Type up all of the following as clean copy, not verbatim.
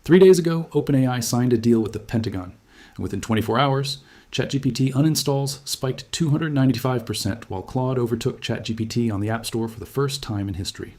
3 days ago, OpenAI signed a deal with the Pentagon, and within 24 hours, ChatGPT uninstalls spiked 295%, while Claude overtook ChatGPT on the App Store for the first time in history.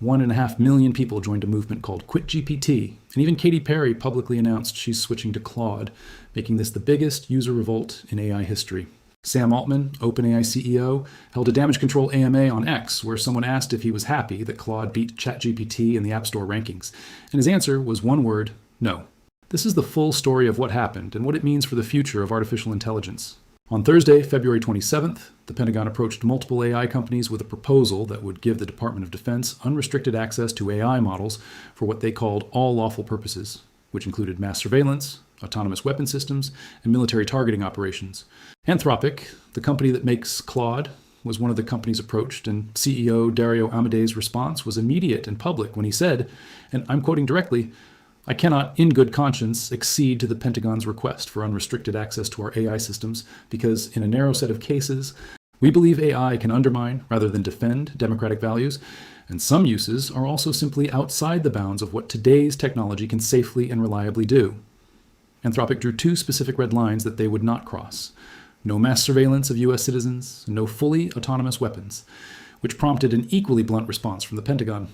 1.5 million people joined a movement called Quit GPT, and even Katy Perry publicly announced she's switching to Claude, making this the biggest user revolt in AI history. Sam Altman, OpenAI CEO, held a damage control AMA on X, where someone asked if he was happy that Claude beat ChatGPT in the App Store rankings, and his answer was one word: no. This is the full story of what happened and what it means for the future of artificial intelligence. On Thursday, February 27th, the Pentagon approached multiple AI companies with a proposal that would give the Department of Defense unrestricted access to AI models for what they called all lawful purposes, which included mass surveillance, autonomous weapon systems, and military targeting operations. Anthropic, the company that makes Claude, was one of the companies approached, and CEO Dario Amadei's response was immediate and public when he said, and I'm quoting directly, "I cannot, in good conscience, accede to the Pentagon's request for unrestricted access to our AI systems because, in a narrow set of cases, we believe AI can undermine rather than defend democratic values, and some uses are also simply outside the bounds of what today's technology can safely and reliably do." Anthropic drew two specific red lines that they would not cross: no mass surveillance of U.S. citizens, and no fully autonomous weapons, which prompted an equally blunt response from the Pentagon.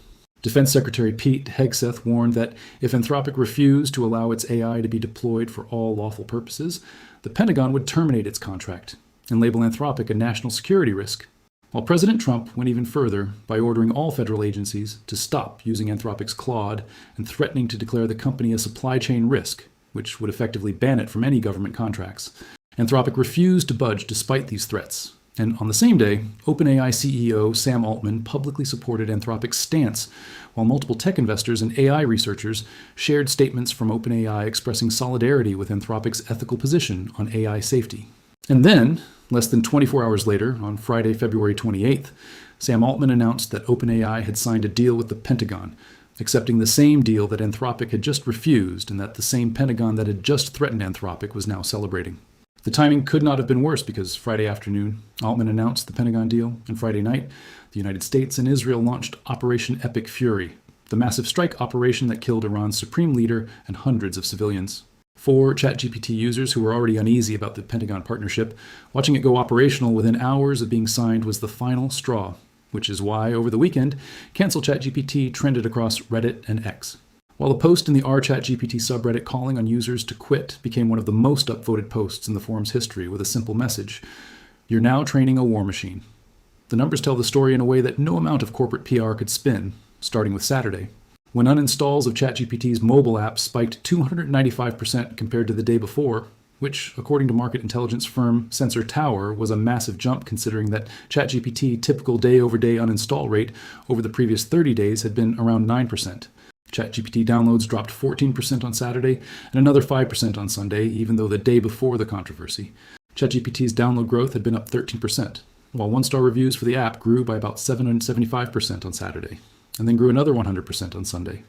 Defense Secretary Pete Hegseth warned that if Anthropic refused to allow its AI to be deployed for all lawful purposes, the Pentagon would terminate its contract and label Anthropic a national security risk. While President Trump went even further by ordering all federal agencies to stop using Anthropic's Claude and threatening to declare the company a supply chain risk, which would effectively ban it from any government contracts. Anthropic refused to budge despite these threats. And on the same day, OpenAI CEO Sam Altman publicly supported Anthropic's stance, while multiple tech investors and AI researchers shared statements from OpenAI expressing solidarity with Anthropic's ethical position on AI safety. And then, less than 24 hours later, on Friday, February 28th, Sam Altman announced that OpenAI had signed a deal with the Pentagon, accepting the same deal that Anthropic had just refused and that the same Pentagon that had just threatened Anthropic was now celebrating. The timing could not have been worse because Friday afternoon, Altman announced the Pentagon deal, and Friday night, the United States and Israel launched Operation Epic Fury, the massive strike operation that killed Iran's supreme leader and hundreds of civilians. For ChatGPT users who were already uneasy about the Pentagon partnership, watching it go operational within hours of being signed was the final straw, which is why, over the weekend, Cancel ChatGPT trended across Reddit and X. While a post in the r/ChatGPT subreddit calling on users to quit became one of the most upvoted posts in the forum's history with a simple message: "You're now training a war machine." The numbers tell the story in a way that no amount of corporate PR could spin, starting with Saturday, when uninstalls of ChatGPT's mobile app spiked 295% compared to the day before, which, according to market intelligence firm Sensor Tower, was a massive jump considering that ChatGPT's typical day-over-day uninstall rate over the previous 30 days had been around 9%. ChatGPT downloads dropped 14% on Saturday and another 5% on Sunday, even though the day before the controversy. ChatGPT's download growth had been up 13%, while one-star reviews for the app grew by about 775% on Saturday, and then grew another 100% on Sunday.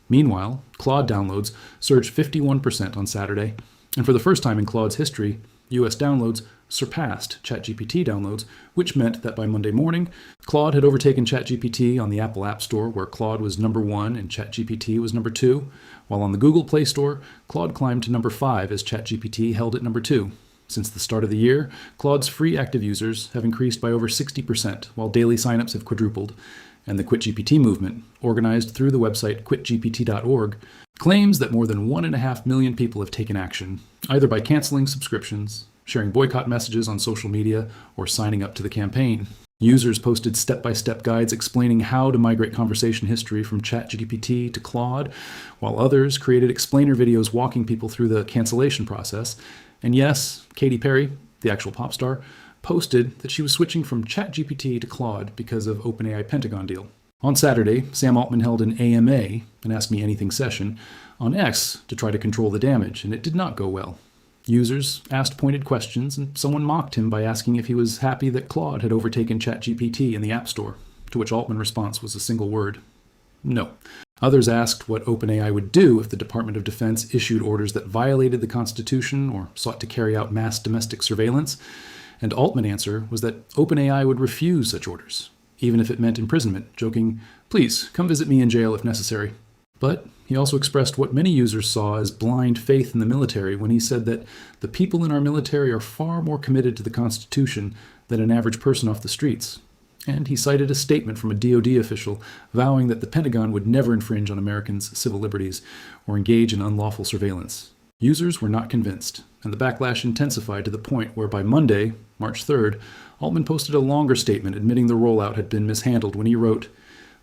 Meanwhile, Claude downloads surged 51% on Saturday, and for the first time in Claude's history, US downloads surpassed ChatGPT downloads, which meant that by Monday morning, Claude had overtaken ChatGPT on the Apple App Store, where Claude was number 1 and ChatGPT was number 2, while on the Google Play Store, Claude climbed to number 5 as ChatGPT held at number 2. Since the start of the year, Claude's free active users have increased by over 60%, while daily signups have quadrupled, and the Quit GPT movement, organized through the website quitgpt.org, claims that more than 1.5 million people have taken action, either by canceling subscriptions, sharing boycott messages on social media, or signing up to the campaign. Users posted step-by-step guides explaining how to migrate conversation history from ChatGPT to Claude, while others created explainer videos walking people through the cancellation process. And yes, Katy Perry, the actual pop star, posted that she was switching from ChatGPT to Claude because of OpenAI Pentagon deal. On Saturday, Sam Altman held an AMA, an Ask Me Anything session, on X to try to control the damage, and it did not go well. Users asked pointed questions, and someone mocked him by asking if he was happy that Claude had overtaken ChatGPT in the App Store, to which Altman's response was a single word: no. Others asked what OpenAI would do if the Department of Defense issued orders that violated the Constitution or sought to carry out mass domestic surveillance, and Altman's answer was that OpenAI would refuse such orders, even if it meant imprisonment, joking, "Please, come visit me in jail if necessary." But he also expressed what many users saw as blind faith in the military when he said that the people in our military are far more committed to the Constitution than an average person off the streets. And he cited a statement from a DoD official vowing that the Pentagon would never infringe on Americans' civil liberties or engage in unlawful surveillance. Users were not convinced, and the backlash intensified to the point where by Monday, March 3rd, Altman posted a longer statement admitting the rollout had been mishandled when he wrote,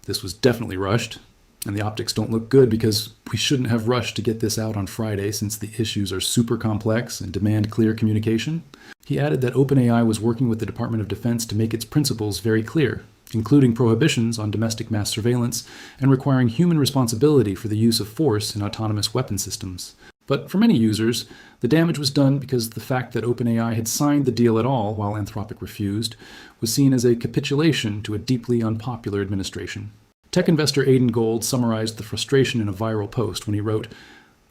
"This was definitely rushed, and the optics don't look good because we shouldn't have rushed to get this out on Friday since the issues are super complex and demand clear communication." He added that OpenAI was working with the Department of Defense to make its principles very clear, including prohibitions on domestic mass surveillance and requiring human responsibility for the use of force in autonomous weapon systems. But for many users, the damage was done because the fact that OpenAI had signed the deal at all while Anthropic refused was seen as a capitulation to a deeply unpopular administration. Tech investor Aidan Gold summarized the frustration in a viral post when he wrote,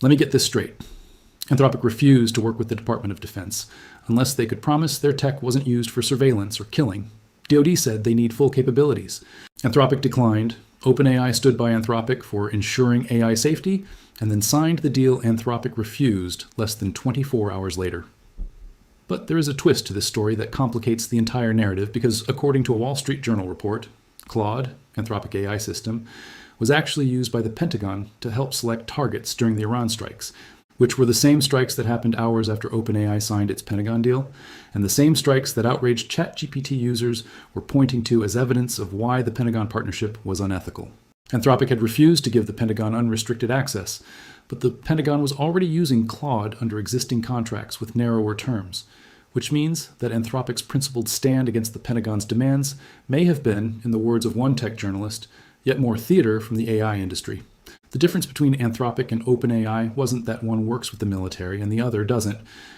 "Let me get this straight. Anthropic refused to work with the Department of Defense unless they could promise their tech wasn't used for surveillance or killing. DoD said they need full capabilities. Anthropic declined. OpenAI stood by Anthropic for ensuring AI safety and then signed the deal Anthropic refused less than 24 hours later." But there is a twist to this story that complicates the entire narrative because, according to a Wall Street Journal report, Claude, Anthropic AI system, was actually used by the Pentagon to help select targets during the Iran strikes, which were the same strikes that happened hours after OpenAI signed its Pentagon deal, and the same strikes that outraged ChatGPT users were pointing to as evidence of why the Pentagon partnership was unethical. Anthropic had refused to give the Pentagon unrestricted access, but the Pentagon was already using Claude under existing contracts with narrower terms, which means that Anthropic's principled stand against the Pentagon's demands may have been, in the words of one tech journalist, yet more theater from the AI industry. The difference between Anthropic and OpenAI wasn't that one works with the military and the other doesn't,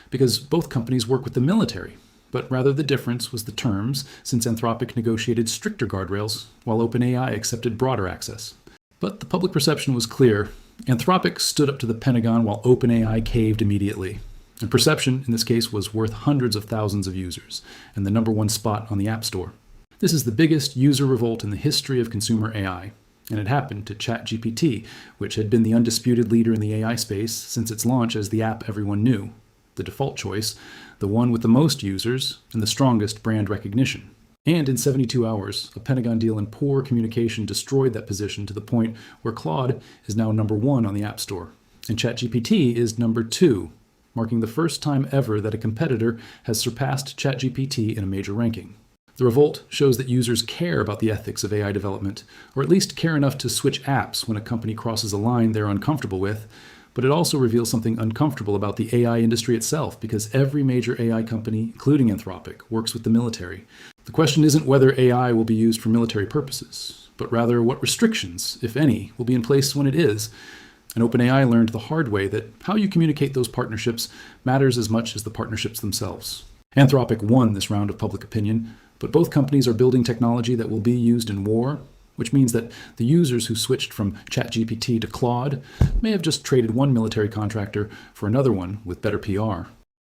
because both companies work with the military, but rather the difference was the terms, since Anthropic negotiated stricter guardrails, while OpenAI accepted broader access. But the public perception was clear. Anthropic stood up to the Pentagon while OpenAI caved immediately. And perception, in this case, was worth hundreds of thousands of users, and the #1 spot on the App Store. This is the biggest user revolt in the history of consumer AI, and it happened to ChatGPT, which had been the undisputed leader in the AI space since its launch as the app everyone knew, the default choice, the one with the most users, and the strongest brand recognition. And in 72 hours, a Pentagon deal and poor communication destroyed that position to the point where Claude is now #1 on the App Store, and ChatGPT is #2, marking the first time ever that a competitor has surpassed ChatGPT in a major ranking. The revolt shows that users care about the ethics of AI development, or at least care enough to switch apps when a company crosses a line they're uncomfortable with, but it also reveals something uncomfortable about the AI industry itself, because every major AI company, including Anthropic, works with the military. The question isn't whether AI will be used for military purposes, but rather what restrictions, if any, will be in place when it is. And OpenAI learned the hard way that how you communicate those partnerships matters as much as the partnerships themselves. Anthropic won this round of public opinion, but both companies are building technology that will be used in war, which means that the users who switched from ChatGPT to Claude may have just traded one military contractor for another one with better PR.